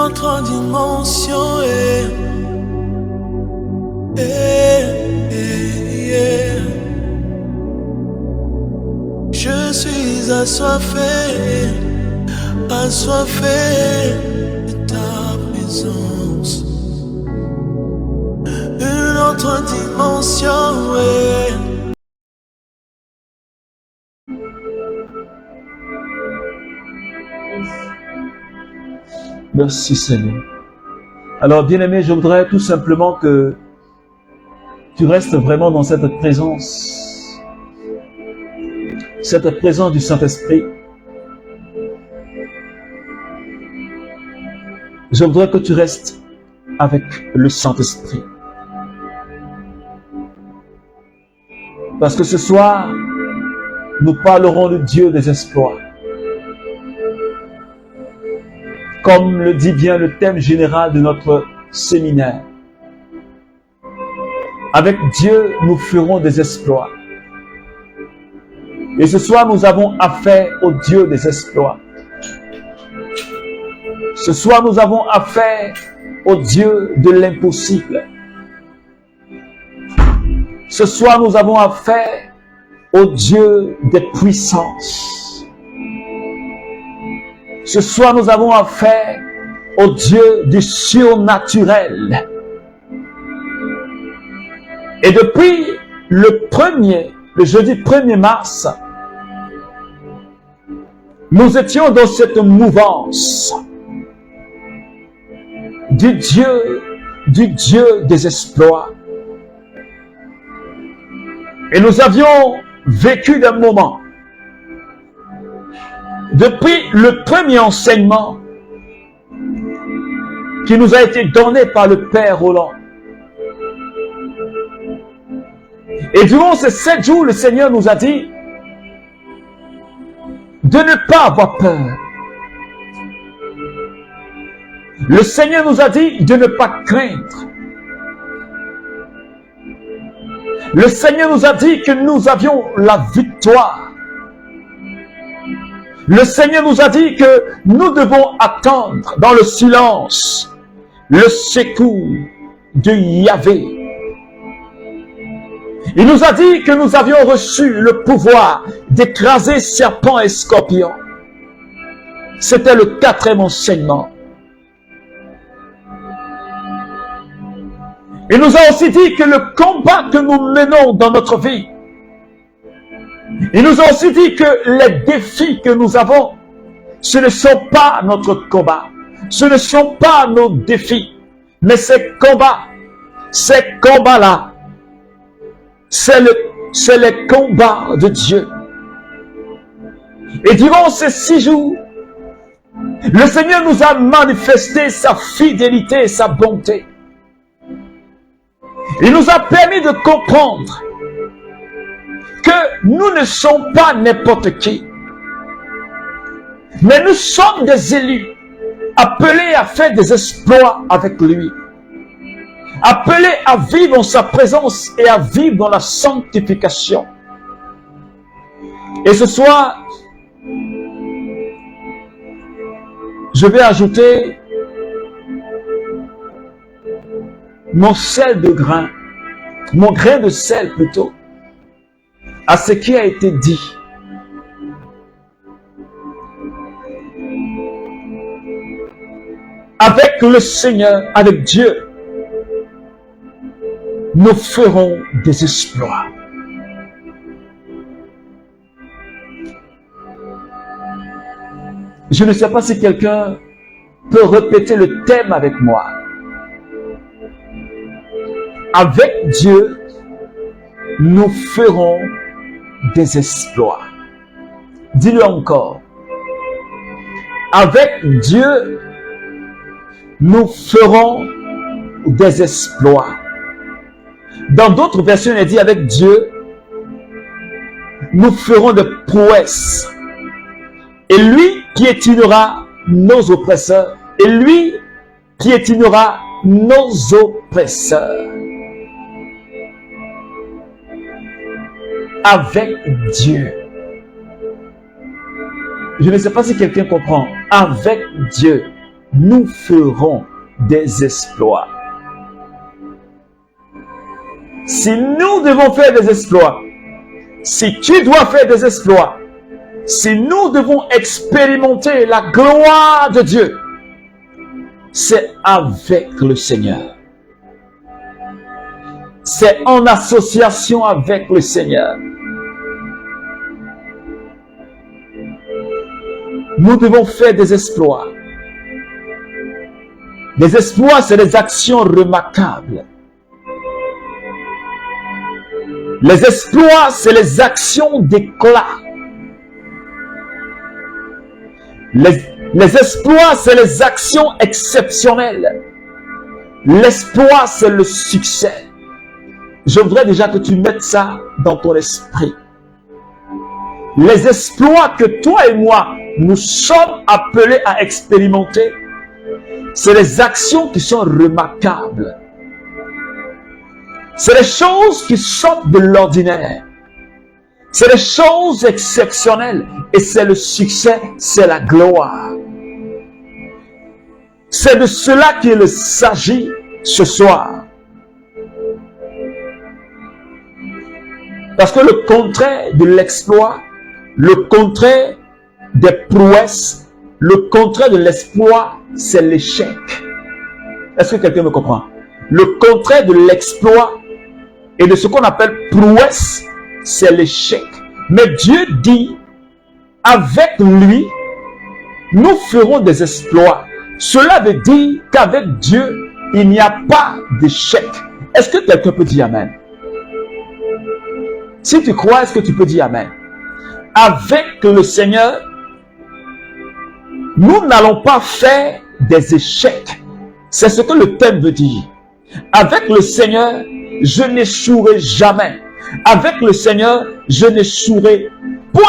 autre dimension. Je suis assoiffé de ta présence. Une autre dimension. Merci Seigneur. Alors bien-aimé, je voudrais tout simplement que tu restes vraiment dans cette présence du Saint-Esprit. Je voudrais que tu restes avec le Saint-Esprit. Parce que ce soir, nous parlerons du Dieu des exploits. Comme le dit bien le thème général de notre séminaire. Avec Dieu, nous ferons des exploits. Et ce soir, nous avons affaire au Dieu des exploits. Ce soir, nous avons affaire au Dieu de l'impossible. Ce soir, nous avons affaire au Dieu des puissances. Ce soir, nous avons affaire au Dieu du surnaturel. Et depuis le jeudi 1er mars, nous étions dans cette mouvance du Dieu des exploits. Et nous avions vécu des moments. Depuis le premier enseignement qui nous a été donné par le Père Roland. Et durant ces 7 jours, le Seigneur nous a dit de ne pas avoir peur. Le Seigneur nous a dit de ne pas craindre. Le Seigneur nous a dit que nous avions la victoire. Le Seigneur nous a dit que nous devons attendre dans le silence le secours de Yahvé. Il nous a dit que nous avions reçu le pouvoir d'écraser serpents et scorpions. C'était le 4e enseignement. Il nous a aussi dit que le combat que nous menons dans notre vie, il nous a aussi dit que les défis que nous avons, ce ne sont pas notre combat, ce ne sont pas nos défis, mais ces combats-là, c'est les combats de Dieu. Et durant ces 6 jours, le Seigneur nous a manifesté sa fidélité et sa bonté. Il nous a permis de comprendre que nous ne sommes pas n'importe qui, mais nous sommes des élus, appelés à faire des exploits avec lui, appelés à vivre en sa présence et à vivre dans la sanctification. Et ce soir, je vais ajouter mon sel de grain, mon grain de sel plutôt, à ce qui a été dit. Avec le Seigneur, avec Dieu, nous ferons des exploits. Je ne sais pas si quelqu'un peut répéter le thème avec moi. Avec Dieu, nous ferons des exploits. Dis-le encore. Avec Dieu, nous ferons des exploits. Dans d'autres versions, il est dit avec Dieu, nous ferons des prouesses. Et lui piétinera nos oppresseurs. Et lui piétinera nos oppresseurs. Avec Dieu. Je ne sais pas si quelqu'un comprend. Avec Dieu. nous ferons des exploits. Si nous devons faire des exploits, si tu dois faire des exploits, si nous devons expérimenter la gloire de Dieu, c'est avec le Seigneur. C'est en association avec le Seigneur. Nous devons faire des exploits. Les exploits, c'est des actions remarquables. Les exploits, c'est les actions d'éclat. Les exploits, c'est les actions exceptionnelles. L'exploit, c'est le succès. Je voudrais déjà que tu mettes ça dans ton esprit. Les exploits que toi et moi, nous sommes appelés à expérimenter, c'est les actions qui sont remarquables. C'est les choses qui sortent de l'ordinaire. C'est les choses exceptionnelles. Et c'est le succès, c'est la gloire. C'est de cela qu'il s'agit ce soir. Parce que le contraire de l'exploit, le contraire des prouesses, le contraire de l'exploit, c'est l'échec. Est-ce que quelqu'un me comprend? Le contraire de l'exploit et de ce qu'on appelle prouesse, c'est l'échec. Mais Dieu dit, avec lui, nous ferons des exploits. Cela veut dire qu'avec Dieu, il n'y a pas d'échec. Est-ce que quelqu'un peut dire Amen? Si tu crois, est-ce que tu peux dire Amen? Avec le Seigneur, nous n'allons pas faire des échecs. C'est ce que le thème veut dire. Avec le Seigneur, je n'échouerai jamais. Avec le Seigneur, je n'échouerai point.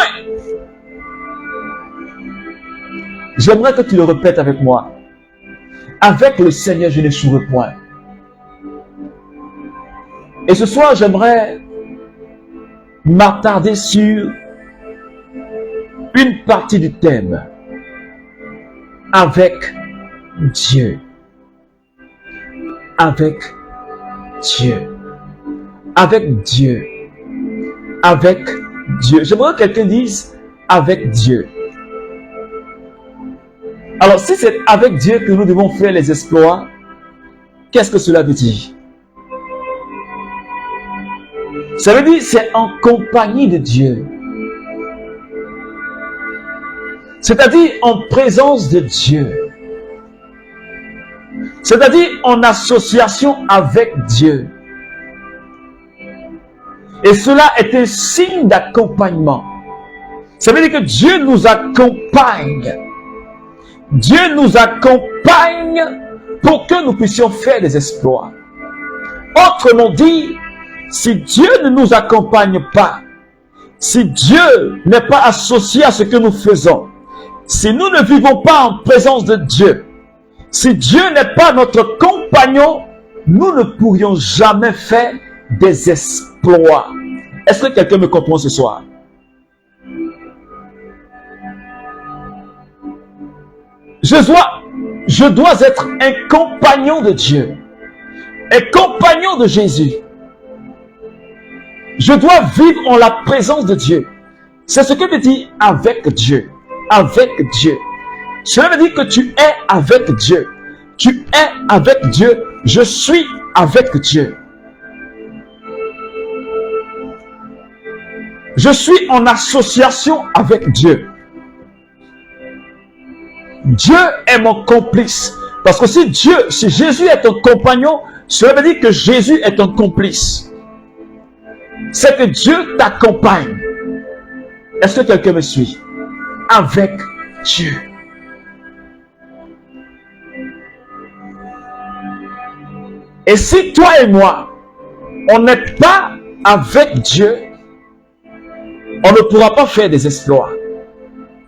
J'aimerais que tu le répètes avec moi. Avec le Seigneur, je n'échouerai point. Et ce soir, j'aimerais m'attarder sur une partie du thème. Avec Dieu. Avec Dieu. Avec Dieu. Avec Dieu. J'aimerais que quelqu'un dise avec Dieu. Alors, si c'est avec Dieu que nous devons faire les exploits, qu'est-ce que cela veut dire? Ça veut dire c'est en compagnie de Dieu. C'est-à-dire en présence de Dieu. C'est-à-dire en association avec Dieu. Et cela est un signe d'accompagnement. Ça veut dire que Dieu nous accompagne. Dieu nous accompagne pour que nous puissions faire des exploits. Autrement dit, si Dieu ne nous accompagne pas, si Dieu n'est pas associé à ce que nous faisons, si nous ne vivons pas en présence de Dieu, si Dieu n'est pas notre compagnon, nous ne pourrions jamais faire des exploits. Est-ce que quelqu'un me comprend ce soir? Je dois être un compagnon de Dieu, un compagnon de Jésus. Je dois vivre en la présence de Dieu. C'est ce que veut dire avec Dieu. Avec Dieu. Cela veut dire que tu es avec Dieu. Tu es avec Dieu. Je suis avec Dieu. Je suis en association avec Dieu. Dieu est mon complice. Parce que si Jésus est ton compagnon, cela veut dire que Jésus est ton complice. C'est que Dieu t'accompagne. Est-ce que quelqu'un me suit? Avec Dieu. Et si toi et moi, on n'est pas avec Dieu, on ne pourra pas faire des exploits.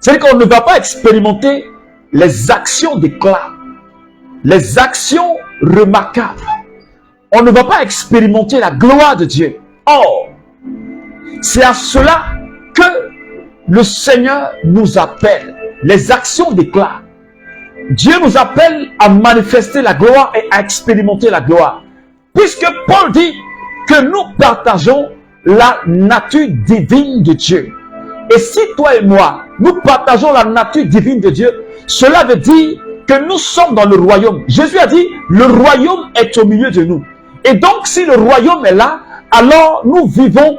C'est-à-dire qu'on ne va pas expérimenter les actions d'éclat, les actions remarquables. On ne va pas expérimenter la gloire de Dieu. Or, c'est à cela que le Seigneur nous appelle. Les actions d'éclat, Dieu nous appelle à manifester la gloire et à expérimenter la gloire. Puisque Paul dit que nous partageons la nature divine de Dieu. Et si toi et moi, nous partageons la nature divine de Dieu, cela veut dire que nous sommes dans le royaume. Jésus a dit, le royaume est au milieu de nous. Et donc, si le royaume est là, alors nous vivons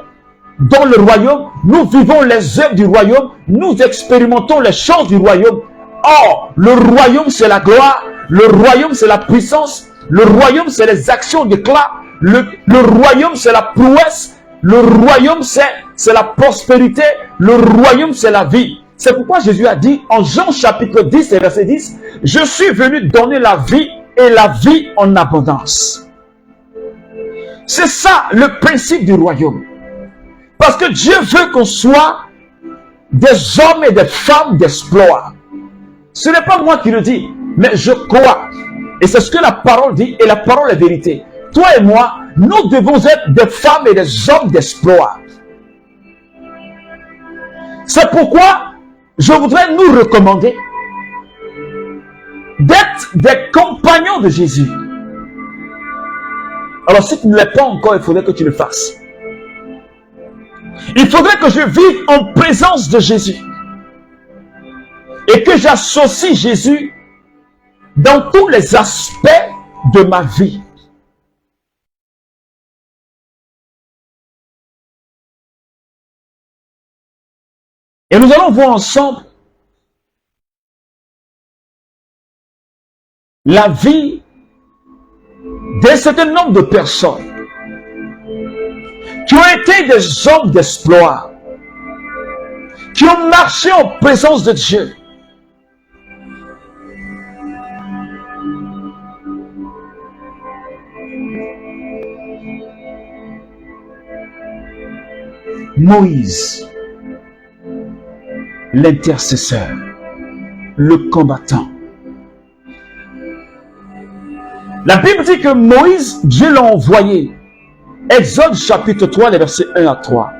dans le royaume, nous vivons les œuvres du royaume, nous expérimentons les choses du royaume. Or, le royaume, c'est la gloire, le royaume, c'est la puissance, le royaume, c'est les actions d'éclat, le royaume, c'est la prouesse, le royaume, c'est la prospérité, le royaume, c'est la vie. C'est pourquoi Jésus a dit en Jean chapitre 10 et verset 10, « Je suis venu donner la vie et la vie en abondance. » C'est ça le principe du royaume. Parce que Dieu veut qu'on soit des hommes et des femmes d'exploit. Ce n'est pas moi qui le dis, mais je crois. Et c'est ce que la parole dit, et la parole est vérité. Toi et moi, nous devons être des femmes et des hommes d'exploit. C'est pourquoi je voudrais nous recommander d'être des compagnons de Jésus. Alors si tu ne l'es pas encore, il faudrait que tu le fasses. Il faudrait que je vive en présence de Jésus. Et que j'associe Jésus dans tous les aspects de ma vie. Et nous allons voir ensemble la vie d'un certain nombre de personnes qui ont été des hommes d'exploit, qui ont marché en présence de Dieu. Moïse, l'intercesseur, le combattant. La Bible dit que Moïse, Dieu l'a envoyé. Exode chapitre 3, les versets 1 à 3.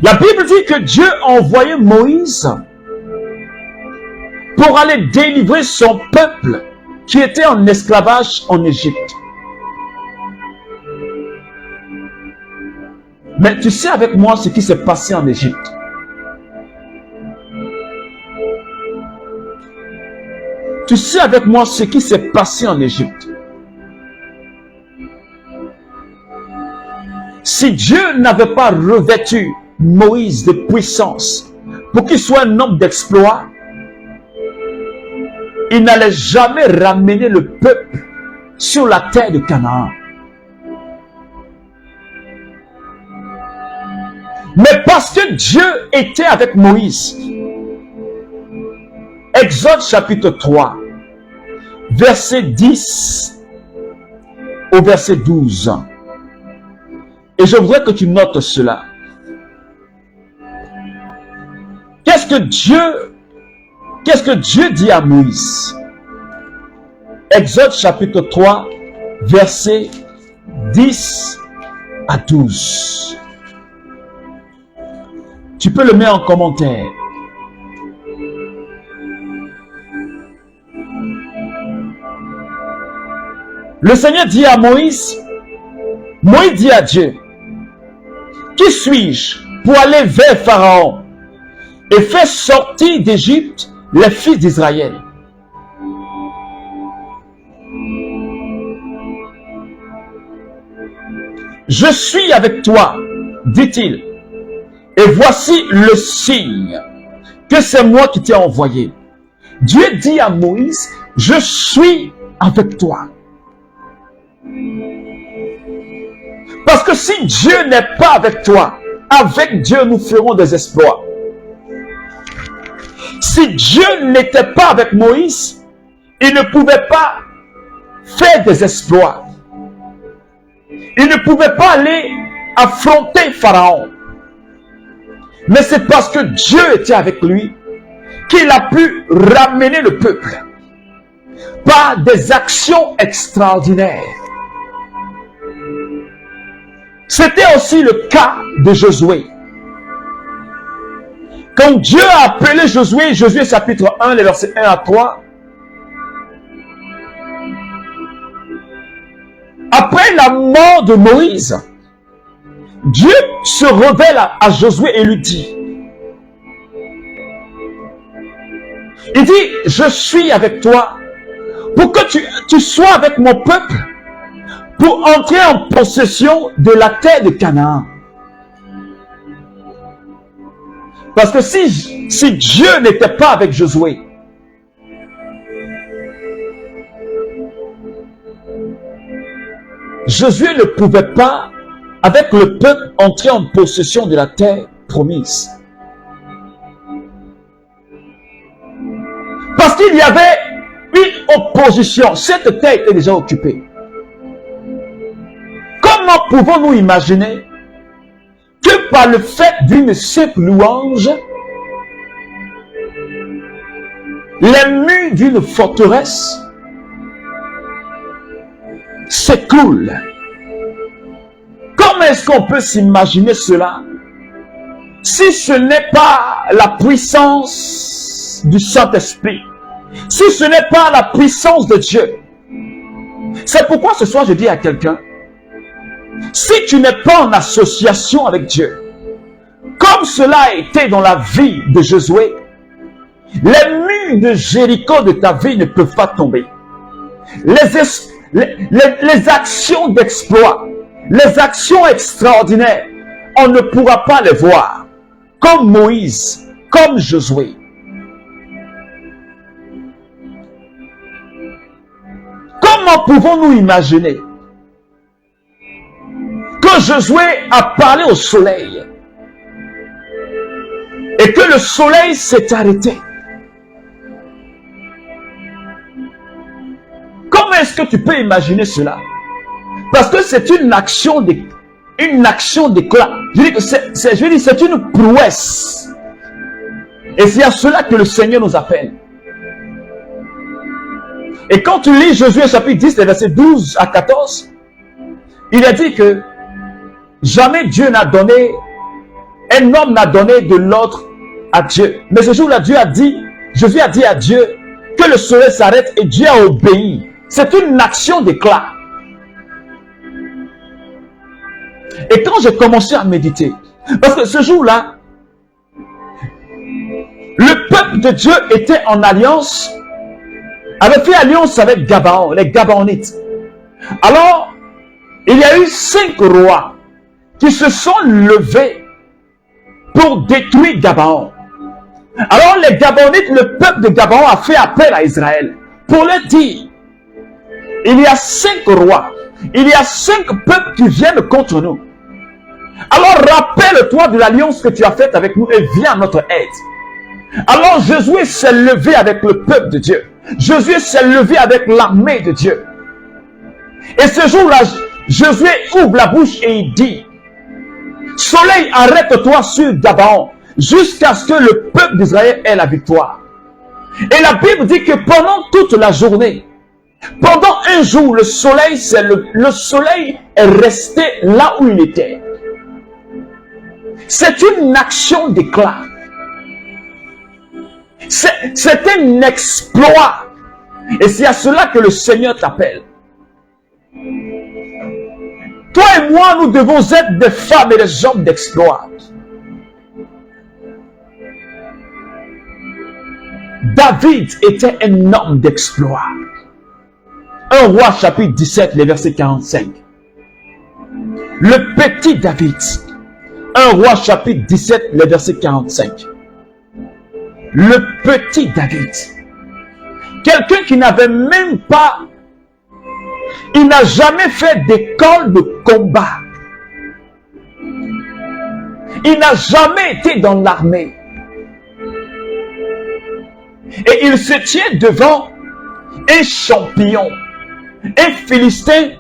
La Bible dit que Dieu a envoyé Moïse pour aller délivrer son peuple qui était en esclavage en Égypte. Mais tu sais avec moi ce qui s'est passé en Égypte. Tu sais avec moi ce qui s'est passé en Égypte. Si Dieu n'avait pas revêtu Moïse de puissance pour qu'il soit un homme d'exploit, il n'allait jamais ramener le peuple sur la terre de Canaan. Mais parce que Dieu était avec Moïse, Exode chapitre 3, verset 10 au verset 12. Et je voudrais que tu notes cela. Qu'est-ce que Dieu dit à Moïse? Exode chapitre 3, verset 10 à 12. Tu peux le mettre en commentaire. Le Seigneur dit à Moïse, Moïse dit à Dieu, qui suis-je pour aller vers Pharaon et faire sortir d'Égypte les fils d'Israël? Je suis avec toi, dit-il, et voici le signe que c'est moi qui t'ai envoyé. Dieu dit à Moïse, je suis avec toi. Parce que si Dieu n'est pas avec toi, avec Dieu nous ferons des exploits. Si Dieu n'était pas avec Moïse, il ne pouvait pas faire des exploits. Il ne pouvait pas aller affronter Pharaon. Mais c'est parce que Dieu était avec lui qu'il a pu ramener le peuple par des actions extraordinaires. C'était aussi le cas de Josué. Quand Dieu a appelé Josué, Josué chapitre 1, les versets 1 à 3, Après la mort de Moïse, Dieu se révèle à Josué et lui dit, il dit, je suis avec toi pour que tu sois avec mon peuple pour entrer en possession de la terre de Canaan. Parce que si Dieu n'était pas avec Josué, Josué ne pouvait pas, avec le peuple, entrer en possession de la terre promise. Parce qu'il y avait une opposition. Cette terre était déjà occupée. Comment pouvons-nous imaginer que par le fait d'une simple louange, les murs d'une forteresse s'écroulent? Comment est-ce qu'on peut s'imaginer cela si ce n'est pas la puissance du Saint-Esprit, si ce n'est pas la puissance de Dieu? C'est pourquoi ce soir je dis à quelqu'un, si tu n'es pas en association avec Dieu, comme cela a été dans la vie de Josué, les murs de Jéricho de ta vie ne peuvent pas tomber. Les actions d'exploit, les actions extraordinaires, on ne pourra pas les voir. Comme Moïse, comme Josué. Comment pouvons-nous imaginer que Josué a parlé au soleil et que le soleil s'est arrêté? Comment est-ce que tu peux imaginer cela? Parce que c'est une action d'éclat. Je dis que c'est une prouesse. Et c'est à cela que le Seigneur nous appelle. Et quand tu lis Josué chapitre 10, les versets 12 à 14, il a dit que jamais Dieu n'a donné, un homme n'a donné de l'ordre à Dieu. Mais ce jour-là, Dieu a dit, Josué a dit à Dieu que le soleil s'arrête et Dieu a obéi. C'est une action d'éclat. Et quand j'ai commencé à méditer, parce que ce jour-là, le peuple de Dieu était en alliance, avait fait alliance avec Gabaon, les Gabaonites. Alors, il y a eu 5 rois qui se sont levés pour détruire Gabaon. Alors les Gabaonites, le peuple de Gabaon a fait appel à Israël pour leur dire, il y a 5 rois, il y a 5 peuples qui viennent contre nous. Alors rappelle-toi de l'alliance que tu as faite avec nous et viens à notre aide. Alors Josué s'est levé avec le peuple de Dieu. Josué s'est levé avec l'armée de Dieu. Et ce jour-là, Josué ouvre la bouche et il dit, soleil, arrête-toi sur Gabaon jusqu'à ce que le peuple d'Israël ait la victoire. Et la Bible dit que pendant toute la journée, pendant un jour, le soleil est resté là où il était. C'est une action d'éclat. C'est un exploit. Et c'est à cela que le Seigneur t'appelle. Toi et moi, nous devons être des femmes et des hommes d'exploit. David était un homme d'exploit. 1 Roi chapitre 17, les versets 45. Le petit David. 1 Roi chapitre 17, les versets 45. Le petit David. Quelqu'un qui n'avait même pas, il n'a jamais fait d'école de combat. Il n'a jamais été dans l'armée. Et il se tient devant un champion, un Philistin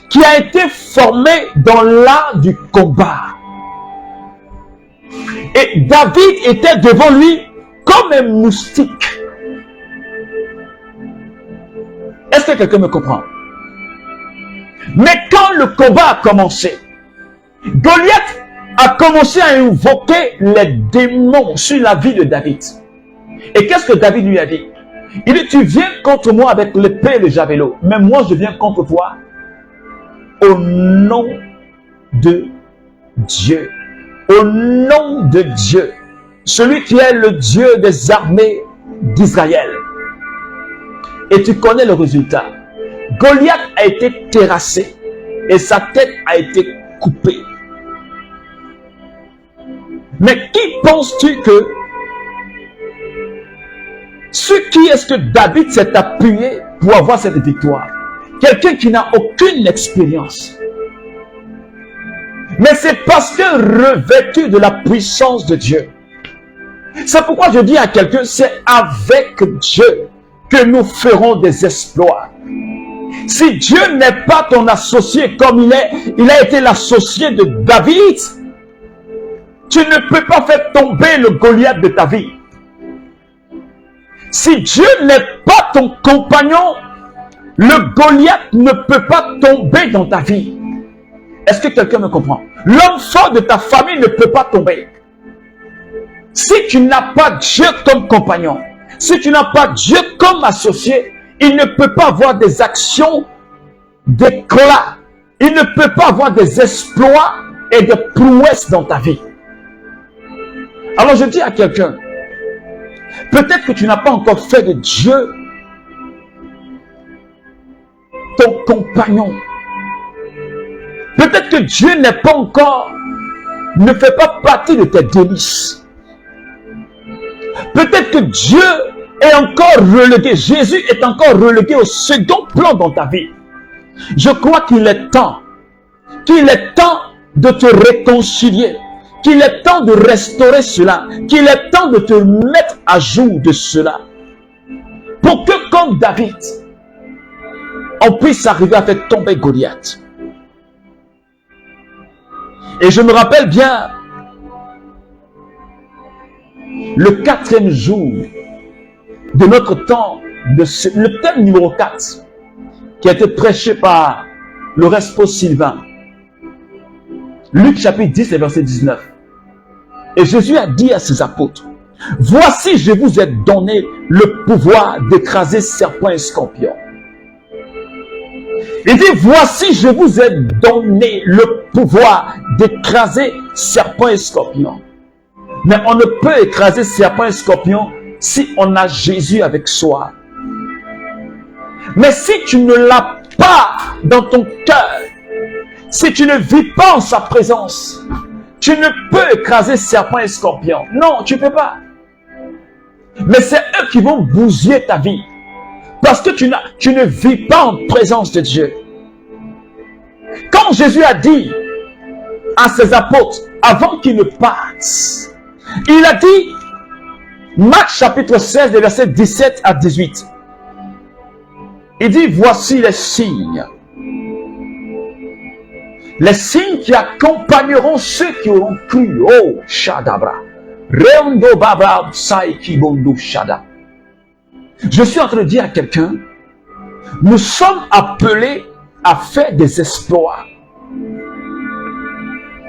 qui a été formé dans l'art du combat. Et David était devant lui comme un moustique. Est-ce que quelqu'un me comprend? Mais quand le combat a commencé, Goliath a commencé à invoquer les démons sur la vie de David. Et qu'est-ce que David lui a dit? Il dit, tu viens contre moi avec l'épée et le javelot, mais moi je viens contre toi au nom de Dieu. Au nom de Dieu. Celui qui est le Dieu des armées d'Israël. Et tu connais le résultat. Goliath a été terrassé et sa tête a été coupée. Mais qui penses-tu que sur qui est-ce que David s'est appuyé pour avoir cette victoire? Quelqu'un qui n'a aucune expérience. Mais c'est parce que revêtu de la puissance de Dieu. C'est pourquoi je dis à quelqu'un, c'est avec Dieu que nous ferons des exploits. Si Dieu n'est pas ton associé comme il a été l'associé de David, tu ne peux pas faire tomber le Goliath de ta vie. Si Dieu n'est pas ton compagnon, le Goliath ne peut pas tomber dans ta vie. Est-ce que quelqu'un me comprend? L'homme fort de ta famille ne peut pas tomber. Si tu n'as pas Dieu comme compagnon, si tu n'as pas Dieu comme associé, il ne peut pas avoir des actions d'éclat. Il ne peut pas avoir des exploits et des prouesses dans ta vie. Alors je dis à quelqu'un, peut-être que tu n'as pas encore fait de Dieu ton compagnon. Peut-être que Dieu ne fait pas partie de tes délices. Peut-être que Dieu est encore relégué, Jésus est encore relégué au second plan dans ta vie. Je crois qu'il est temps de te réconcilier, qu'il est temps de restaurer cela, qu'il est temps de te mettre à jour de cela. Pour que, comme David, on puisse arriver à faire tomber Goliath. Et je me rappelle bien, le 4e jour de notre temps, le thème numéro 4, qui a été prêché par le Respo Sylvain. Luc chapitre 10, verset 19. Et Jésus a dit à ses apôtres, « Voici, je vous ai donné le pouvoir d'écraser serpents et scorpions. » Il dit, « Voici, je vous ai donné le pouvoir d'écraser serpents et scorpions. » Mais on ne peut écraser serpents et scorpions si on a Jésus avec soi. Mais si tu ne l'as pas dans ton cœur, si tu ne vis pas en sa présence, tu ne peux écraser serpents et scorpions. Non, tu ne peux pas. Mais c'est eux qui vont bousiller ta vie. Parce que tu ne vis pas en présence de Dieu. Quand Jésus a dit à ses apôtres, avant qu'ils ne partent, il a dit, Marc chapitre 16, versets 17 à 18. Il dit, voici les signes. Les signes qui accompagneront ceux qui auront cru. Oh, Shadabra. Reondo Babra Saiki Bondo Shada. Je suis en train de dire à quelqu'un, nous sommes appelés à faire des exploits.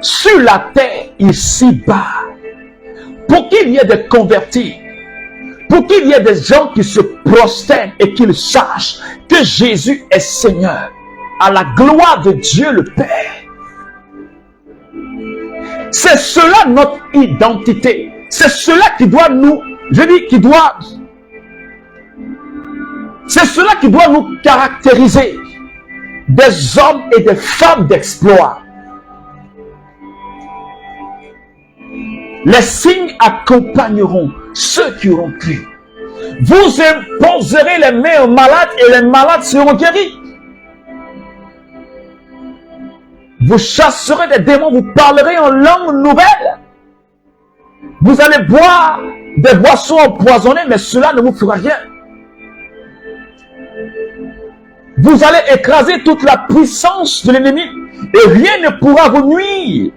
Sur la terre, ici-bas. Pour qu'il y ait des convertis. Pour qu'il y ait des gens qui se prosternent et qu'ils sachent que Jésus est Seigneur. À la gloire de Dieu le Père. C'est cela notre identité. C'est cela qui doit nous, c'est cela qui doit nous caractériser. Des hommes et des femmes d'exploit. Les signes accompagneront ceux qui auront cru. Vous imposerez les mains aux malades et les malades seront guéris. Vous chasserez des démons, vous parlerez en langue nouvelle. Vous allez boire des boissons empoisonnées, mais cela ne vous fera rien. Vous allez écraser toute la puissance de l'ennemi et rien ne pourra vous nuire.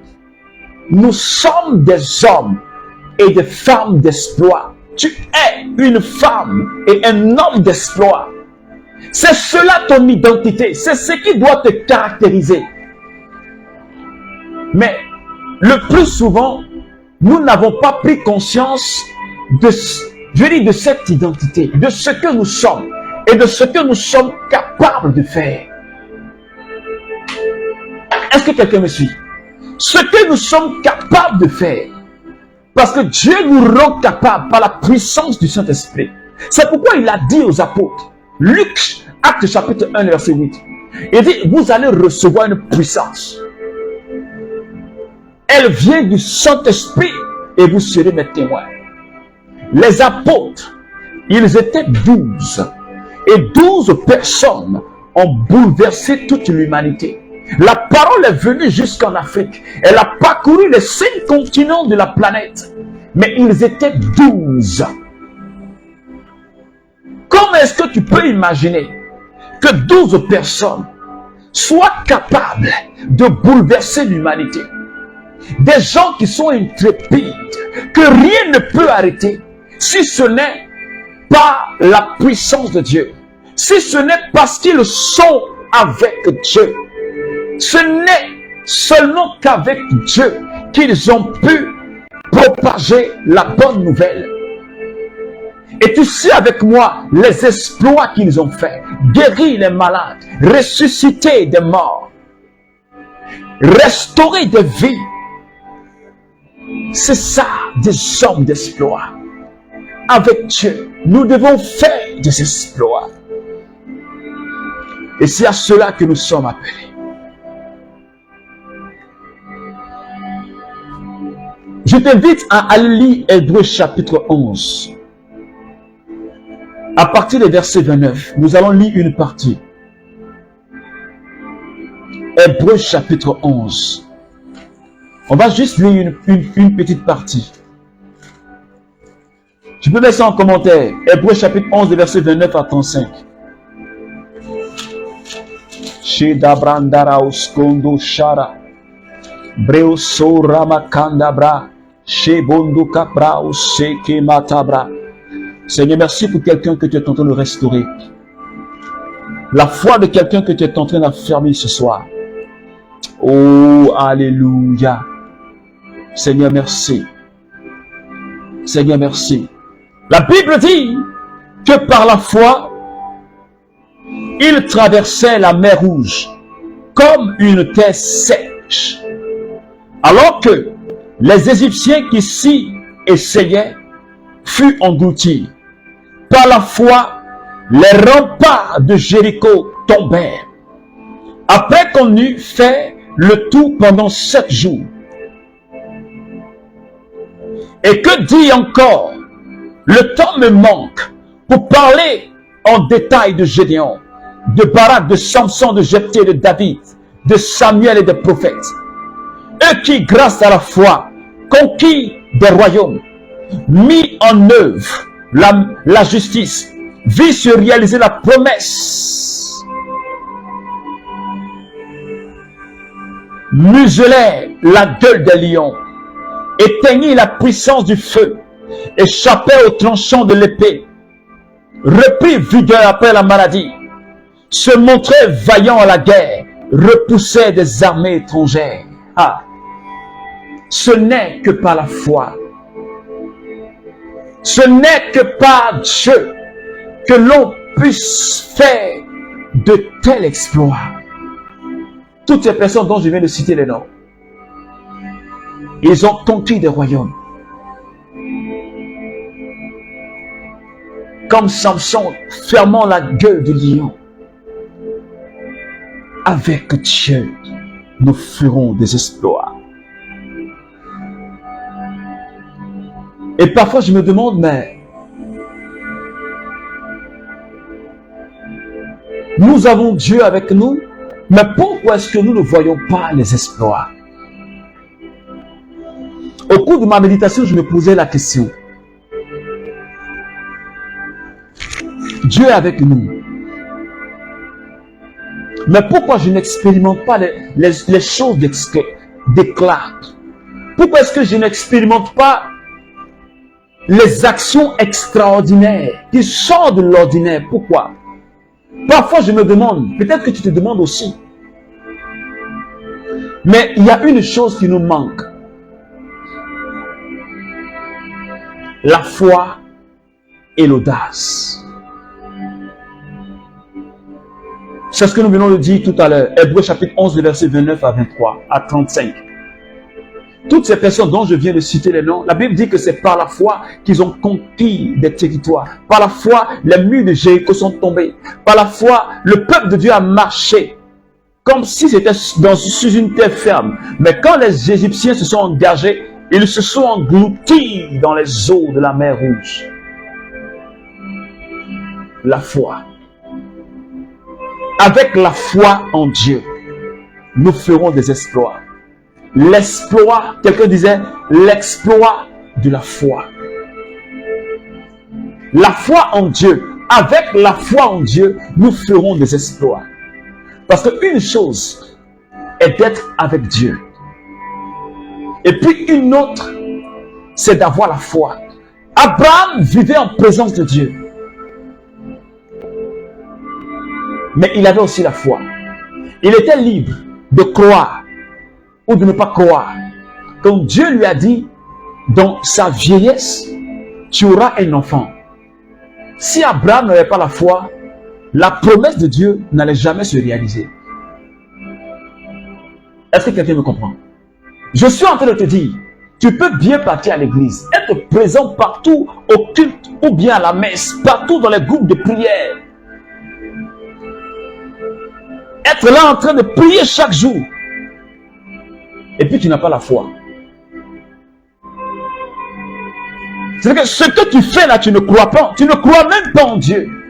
Nous sommes des hommes et des femmes d'exploit. Tu es une femme et un homme d'exploit. C'est cela ton identité. C'est ce qui doit te caractériser. Mais le plus souvent, nous n'avons pas pris conscience de cette identité, de ce que nous sommes et de ce que nous sommes capables de faire. Est-ce que quelqu'un me suit? Ce que nous sommes capables de faire, parce que Dieu nous rend capables par la puissance du Saint-Esprit. C'est pourquoi il a dit aux apôtres, Luc, acte chapitre 1, verset 8, il dit, vous allez recevoir une puissance. Elle vient du Saint-Esprit et vous serez mes témoins. Les apôtres, ils étaient 12. Et 12 personnes ont bouleversé toute l'humanité. La parole est venue jusqu'en Afrique. Elle a parcouru les 5 continents de la planète. Mais ils étaient 12. Comment est-ce que tu peux imaginer que 12 personnes soient capables de bouleverser l'humanité? Des gens qui sont intrépides, que rien ne peut arrêter, si ce n'est pas la puissance de Dieu, si ce n'est parce qu'ils sont avec Dieu. Ce n'est seulement qu'avec Dieu qu'ils ont pu propager la bonne nouvelle. Et tu sais avec moi les exploits qu'ils ont faits. Guérir les malades, ressusciter des morts, restaurer des vies. C'est ça, des hommes d'exploit. Avec Dieu, nous devons faire des exploits. Et c'est à cela que nous sommes appelés. Je t'invite à aller lire Hébreux chapitre 11. À partir du verset 29, nous allons lire une partie. Hébreux chapitre 11. On va juste lire une petite partie. Tu peux mettre ça en commentaire. Hébreux chapitre 11, verset 29 à 35. Shidabrandara uskondo shara. Breo so ramakandabra. Shebondo kapra useke matabra. Seigneur, merci pour quelqu'un que tu es en train de restaurer. La foi de quelqu'un que tu es en train d'affermir ce soir. Oh, alléluia. Seigneur, merci. Seigneur, merci. La Bible dit que par la foi, il traversait la mer Rouge comme une terre sèche. Alors que les Égyptiens qui s'y essayaient furent engloutis. Par la foi, les remparts de Jéricho tombèrent. Après qu'on eut fait le tout pendant 7 jours. Et que dit encore? Le temps me manque pour parler en détail de Gédéon, de Barak, de Samson, de Jephthé, de David, de Samuel et des prophètes. Eux qui, grâce à la foi, conquis des royaumes, mis en œuvre la justice, vit se réaliser la promesse, muselèrent la gueule des lions, éteignit la puissance du feu, échappèrent au tranchant de l'épée, reprit vigueur après la maladie, se montraient vaillants à la guerre, repoussaient des armées étrangères. Ah, ce n'est que par la foi, ce n'est que par Dieu que l'on puisse faire de tels exploits. Toutes ces personnes dont je viens de citer les noms, ils ont conquis des royaumes. Comme Samson fermant la gueule du lion. Avec Dieu, nous ferons des exploits. Et parfois je me demande, mais nous avons Dieu avec nous, mais pourquoi est-ce que nous ne voyons pas les exploits? Au cours de ma méditation, je me posais la question. Dieu est avec nous. Mais pourquoi je n'expérimente pas les choses d'éclat? Pourquoi est-ce que je n'expérimente pas les actions extraordinaires qui sortent de l'ordinaire? Pourquoi? Parfois je me demande, peut-être que tu te demandes aussi. Mais il y a une chose qui nous manque. La foi et l'audace. C'est ce que nous venons de dire tout à l'heure. Hébreux chapitre 11, versets 29 à 23, à 35. Toutes ces personnes dont je viens de citer les noms, la Bible dit que c'est par la foi qu'ils ont conquis des territoires. Par la foi, les murs de Jéricho sont tombés. Par la foi, le peuple de Dieu a marché comme si c'était sur une terre ferme. Mais quand les Égyptiens se sont engagés, ils se sont engloutis dans les eaux de la mer Rouge. La foi. Avec la foi en Dieu, nous ferons des exploits. L'exploit, quelqu'un disait, l'exploit de la foi. La foi en Dieu. Avec la foi en Dieu, nous ferons des exploits. Parce qu'une chose est d'être avec Dieu. Et puis une autre, c'est d'avoir la foi. Abraham vivait en présence de Dieu. Mais il avait aussi la foi. Il était libre de croire ou de ne pas croire. Quand Dieu lui a dit, dans sa vieillesse, tu auras un enfant. Si Abraham n'avait pas la foi, la promesse de Dieu n'allait jamais se réaliser. Est-ce que quelqu'un me comprend? Je suis en train de te dire, tu peux bien partir à l'église, être présent partout au culte ou bien à la messe, partout dans les groupes de prière. Être là en train de prier chaque jour. Et puis tu n'as pas la foi. C'est que ce que tu fais là, tu ne crois pas. Tu ne crois même pas en Dieu.